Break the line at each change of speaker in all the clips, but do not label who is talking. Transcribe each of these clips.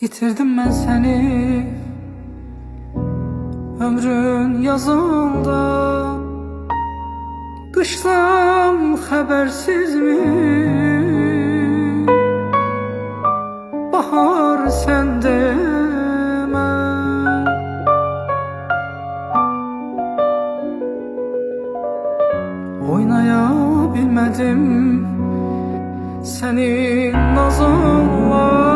Yitirdim ben seni ömrün yazında. Kışlam habersiz mi? Bahar sende mən. Oynaya bilmedim senin nazınla.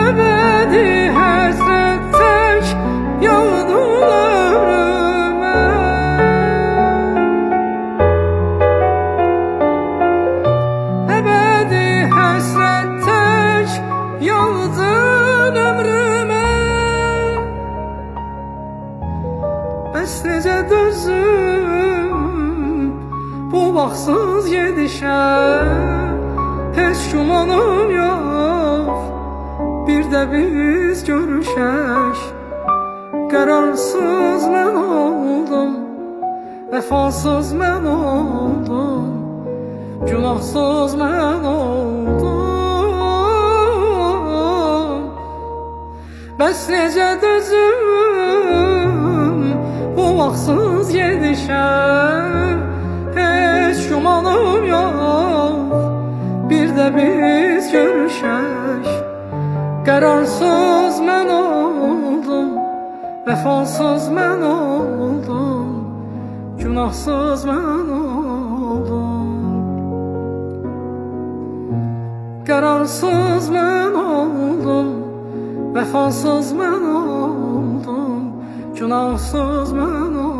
Ebedi həsrət tək yağdı ömrümə. Ebedi həsrət tək yağdı ömrümə. Bəs necə dözüm bu vaxtsız gedişə? Heç gümanım yox bir də biz görüşək. Qərarsız mən oldum, vəfasız mən oldum, günahsız mən oldum. Bəs necə dözüm bu vaxtsız gedişə? Heç gümanım yox bir də biz görüşək. Qərarsız mən oldum, vəfasız mən oldum, günahsız mən oldum. Qərarsız mən oldum, vəfasız mən oldum, günahsız mən oldum.